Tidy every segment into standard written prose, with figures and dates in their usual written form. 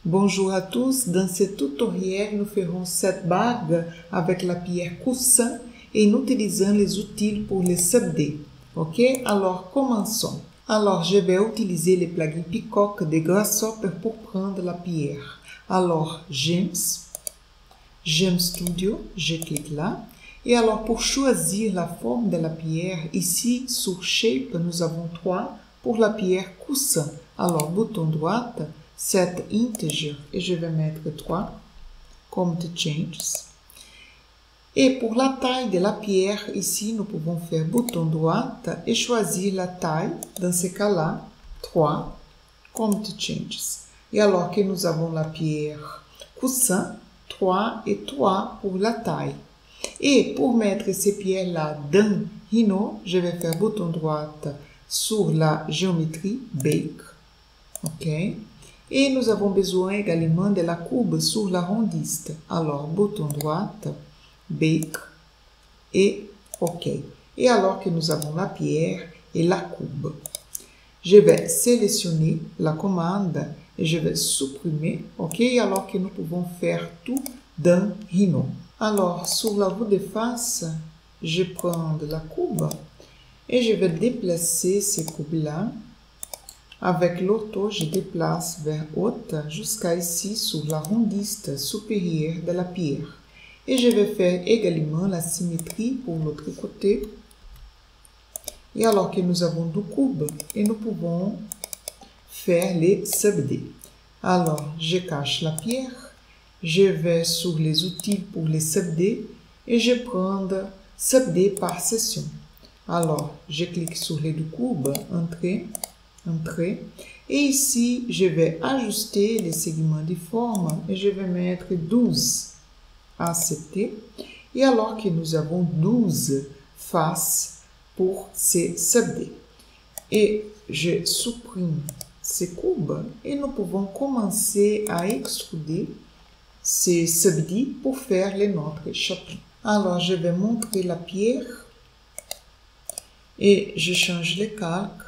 Bonjour à tous, dans ce tutoriel nous ferons cette bague avec la pierre coussin et nous utilisons les outils pour les subder. Ok, alors commençons. Alors je vais utiliser le plugin Peacock de Grasshopper pour prendre la pierre. Alors Gem Studio, je clique là. Et alors pour choisir la forme de la pierre, ici sur Shape nous avons 3 pour la pierre coussin. Alors bouton droite, set integer et je vais mettre 3 comme de changes. Et pour la taille de la pierre, ici nous pouvons faire bouton droite et choisir la taille, dans ce cas-là 3 comme de changes. Et alors que nous avons la pierre coussin, 3 et 3 pour la taille. Et pour mettre ces pierres-là dans Rhino, je vais faire bouton droite sur la géométrie Bake. Ok. Et nous avons besoin également de la courbe sur l'arrondiste. Alors, bouton droite, Bake et OK. Et alors que nous avons la pierre et la courbe, je vais sélectionner la commande et je vais supprimer. OK. Alors que nous pouvons faire tout dans Rhino. Alors, sur la vue de face, je prends la courbe et je vais déplacer ces courbes-là. Avec l'auto, je déplace vers haute jusqu'à ici sur l'arrondiste supérieur de la pierre. Et je vais faire également la symétrie pour l'autre côté. Et alors que nous avons deux courbes, et nous pouvons faire les subder. Alors, je cache la pierre. Je vais sur les outils pour les subder et je prends subder par section. Alors, je clique sur les deux courbes, entrée, et ici, je vais ajuster les segments de forme et je vais mettre 12, accepter. Et alors que nous avons 12 faces pour ces subder. Et je supprime ces courbes et nous pouvons commencer à extruder ces subdis pour faire les notre chapeau. Alors, je vais montrer la pierre et je change le calque.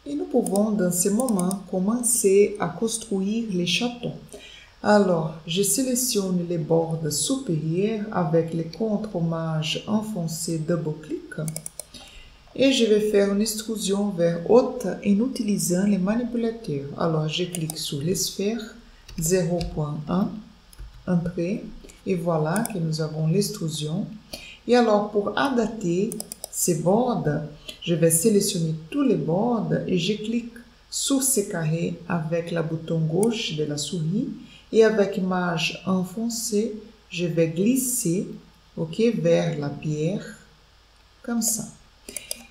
Et nous pouvons, dans ce moment, commencer à construire les chatons. Alors, je sélectionne les bords supérieurs avec le contre-hommage enfoncé double-clic. Et je vais faire une extrusion vers haute en utilisant les manipulateurs. Alors, je clique sur les sphères 0.1, entrée, et voilà que nous avons l'extrusion. Et alors, pour adapter ces bords, je vais sélectionner tous les bords et je clique sur ces carrés avec le bouton gauche de la souris et avec image enfoncée, je vais glisser vers la pierre, comme ça.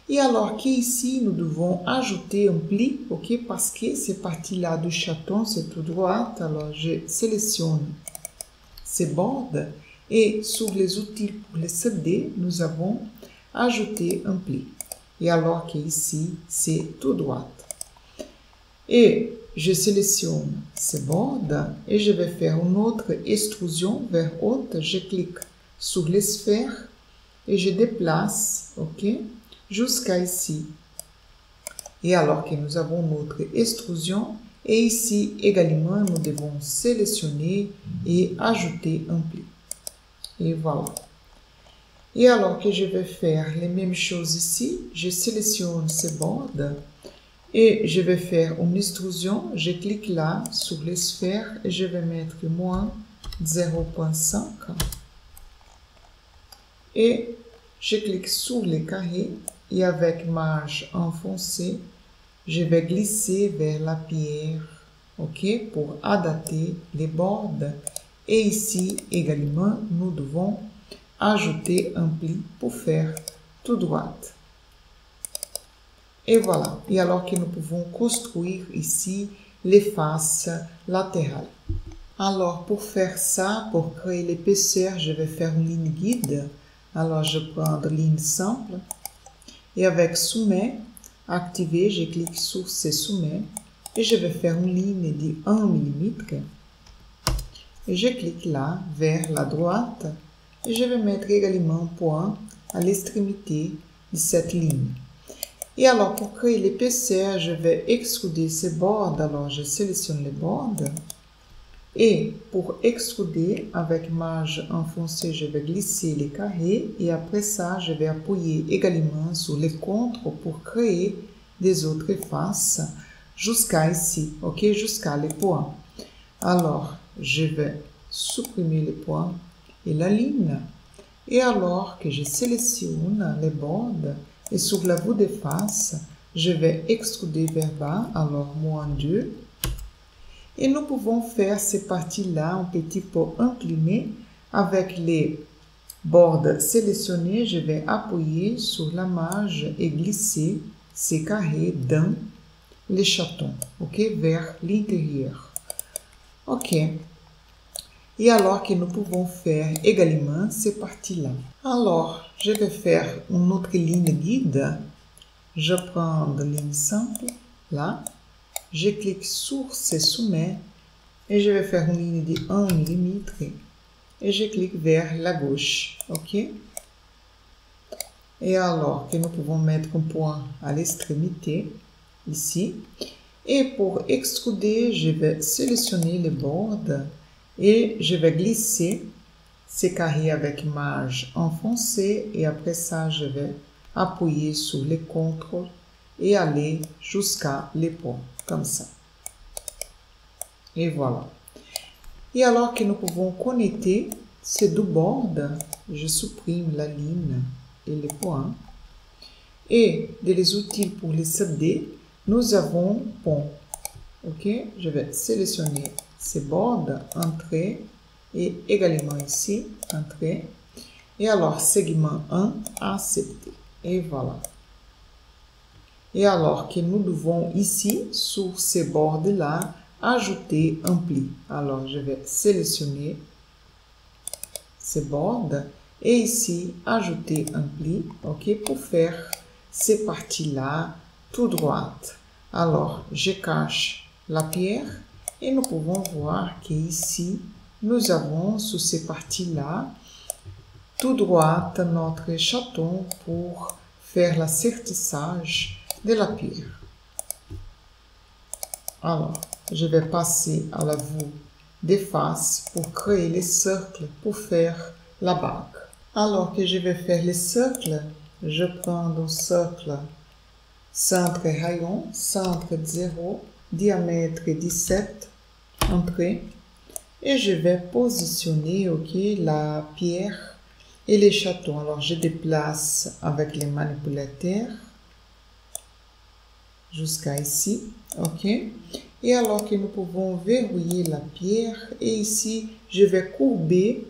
Et alors qu'ici, nous devons ajouter un pli, parce que cette partie-là du chaton, c'est tout droit. Alors, je sélectionne ces bords et sur les outils pour les subder, nous avons ajouté un pli. Et alors qu'ici, c'est tout droit. Et je sélectionne ces bords et je vais faire une autre extrusion vers haute. Je clique sur les sphères et je déplace, jusqu'à ici. Et alors que nous avons notre extrusion, et ici également, nous devons sélectionner et ajouter un pli. Et voilà. Et alors que je vais faire les mêmes choses ici, je sélectionne ces bords et je vais faire une extrusion. Je clique là sur les sphères et je vais mettre moins 0.5 et je clique sur les carrés et avec marge enfoncée, je vais glisser vers la pierre, pour adapter les bords. Et ici également, nous devons ajouter un pli pour faire tout droit. Et voilà. Et alors que nous pouvons construire ici les faces latérales. Alors, pour faire ça, pour créer l'épaisseur, je vais faire une ligne guide. Alors, je prends une ligne simple. Et avec sommet activé, je clique sur ces sommets. Et je vais faire une ligne de 1 mm. Et je clique là, vers la droite. Et je vais mettre également un point à l'extrémité de cette ligne. Et alors, pour créer l'épaisseur, je vais extruder ces bords. Alors, je sélectionne les bords Et pour extruder, avec marge enfoncée, je vais glisser les carrés et après ça, je vais appuyer également sur les contres pour créer des autres faces jusqu'à ici, ok, jusqu'à les points. Alors, je vais supprimer les points et la ligne. Et alors que je sélectionne les bords et sur la vue de face, je vais extruder vers bas, alors -2. Et nous pouvons faire ces parties-là un petit peu inclinées. Avec les bords sélectionnés, je vais appuyer sur la marge et glisser ces carrés dans les chatons, ok, vers l'intérieur. Ok. Et alors que nous pouvons faire également ces parties-là. Alors, je vais faire une autre ligne guide. Je prends la ligne simple, là. Je clique sur ce sommet et je vais faire une ligne de 1 mm et je clique vers la gauche, ok? Et alors que nous pouvons mettre un point à l'extrémité, ici. Et pour extruder, je vais sélectionner les bords et je vais glisser ces carrés avec marge enfoncée et après ça, je vais appuyer sur les contrôles et aller jusqu'à les points, comme ça. Et voilà. Et alors que nous pouvons connecter ces deux bords, je supprime la ligne et les points. Et des outils pour les solder, nous avons pont. Ok, je vais sélectionner ces bords, entrée, et également ici, entrée. Et alors, segment 1, accepter. Et voilà. Et alors que nous devons ici, sur ces bords-là, ajouter un pli. Alors, je vais sélectionner ces bords et ici, ajouter un pli, ok, pour faire ces parties-là tout droite. Alors, je cache la pierre et nous pouvons voir qu'ici, nous avons sur ces parties-là, tout droite, notre chaton pour faire la sertissage de la pierre. Alors, je vais passer à la vue des faces pour créer les cercles pour faire la bague. Alors que je vais faire les cercles, je prends un cercle centre rayon, centre 0, diamètre 17, entrée, et je vais positionner, ok, la pierre et les chatons. Alors, je déplace avec les manipulateurs jusqu'à ici, ok. Et alors que nous pouvons verrouiller la pierre, et ici, je vais courber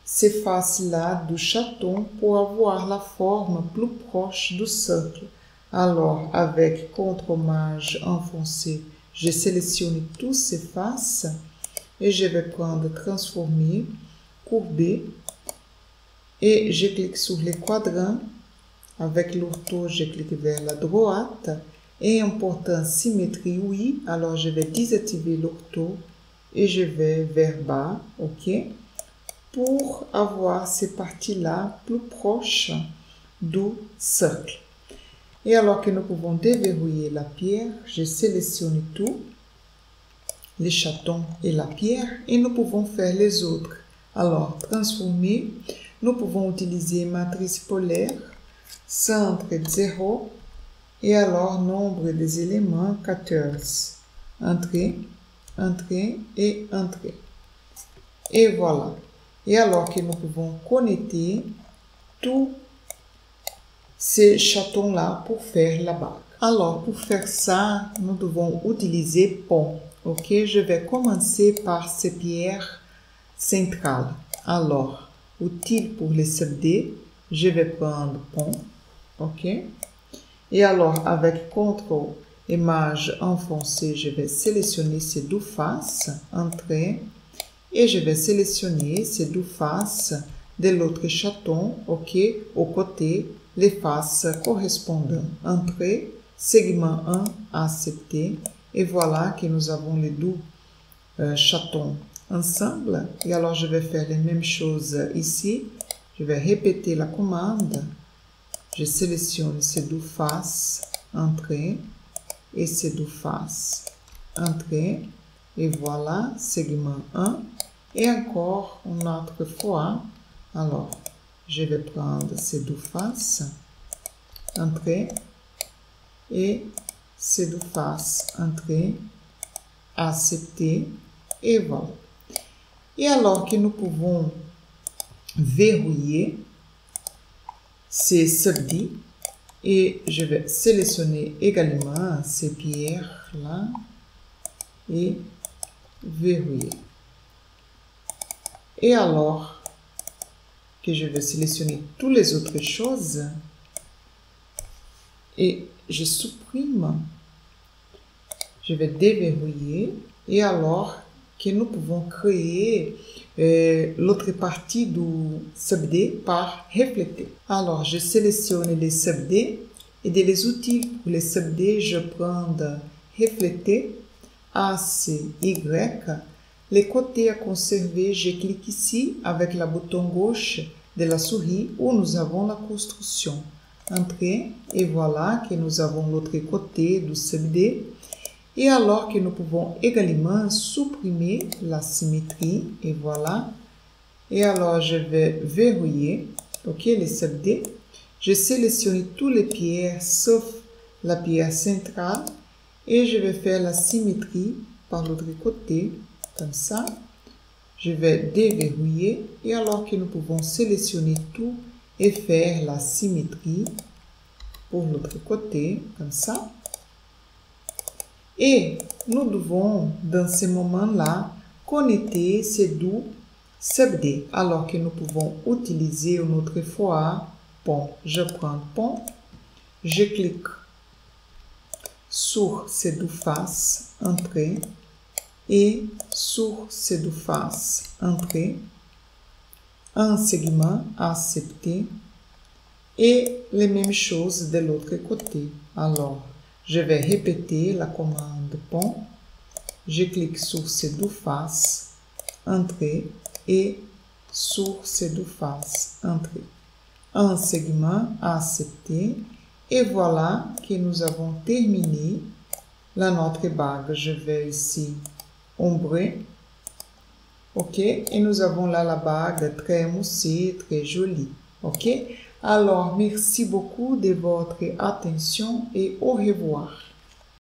ces faces-là du chaton pour avoir la forme plus proche du cercle. Alors, avec contre-marge enfoncée, je sélectionne toutes ces faces et je vais prendre transformer, courber et je clique sur les quadrants. Avec l'ortho, je clique vers la droite et en portant symétrie, oui, alors je vais désactiver l'ortho et je vais vers bas, ok, pour avoir ces parties-là plus proches du cercle. Et alors que nous pouvons déverrouiller la pierre, je sélectionne tout, les chatons et la pierre, et nous pouvons faire les autres. Alors, transformer, nous pouvons utiliser matrice polaire, centre 0, et alors nombre des éléments 14. Entrée, entrée et entrée. Et voilà. Et alors que nous pouvons connecter tous ces chatons-là pour faire la bague. Alors, pour faire ça, nous devons utiliser pont. Ok, je vais commencer par ces pierres centrales. Alors, utile pour les solder, je vais prendre pont. Ok. Et alors, avec CTRL et marge enfoncée, je vais sélectionner ces deux faces, entrée, et je vais sélectionner ces deux faces de l'autre chaton, ok, au côté, les faces correspondantes. Entrée, segment 1, accepter, et voilà que nous avons les deux chatons ensemble. Et alors, je vais faire les mêmes choses ici. Je vais répéter la commande. Je sélectionne ces deux faces, entrée, et ces deux faces, entrée, Et voilà, segment 1. Et encore une autre fois. Alors, je vais prendre ces deux faces, entrée, et ces deux faces, entrée, accepter, et voilà. Et alors que nous pouvons verrouiller ces subdits, et je vais sélectionner également ces pierres-là, et verrouiller. Et alors que je vais sélectionner toutes les autres choses et je supprime, je vais déverrouiller et alors que nous pouvons créer l'autre partie du subdé par refléter. Alors je sélectionne les subdés et des les outils pour les subdés, je prends refléter, ACY. Les côtés à conserver, je clique ici avec le bouton gauche de la souris où nous avons la construction. Entrer et voilà que nous avons l'autre côté du subdé. Et alors que nous pouvons également supprimer la symétrie et voilà. Et alors je vais verrouiller, ok, les subdés. Je sélectionne toutes les pierres sauf la pierre centrale et je vais faire la symétrie par l'autre côté. Comme ça, je vais déverrouiller et alors que nous pouvons sélectionner tout et faire la symétrie pour l'autre côté, comme ça. Et nous devons, dans ce moment-là, connecter ces deux subdés alors que nous pouvons utiliser une autre fois pont. Je prends pont, je clique sur ces deux faces, entrée, et sur ces deux faces, entrée, un segment, accepter, et les mêmes choses de l'autre côté. Alors, je vais répéter la commande pont, je clique sur ces deux faces, entrée, et sur ces deux faces, entrée. Un segment, accepter, et voilà que nous avons terminé notre bague. Je vais ici ombrer, ok, et nous avons là la bague très émoussée, très jolie, ok. Alors merci beaucoup de votre attention et au revoir.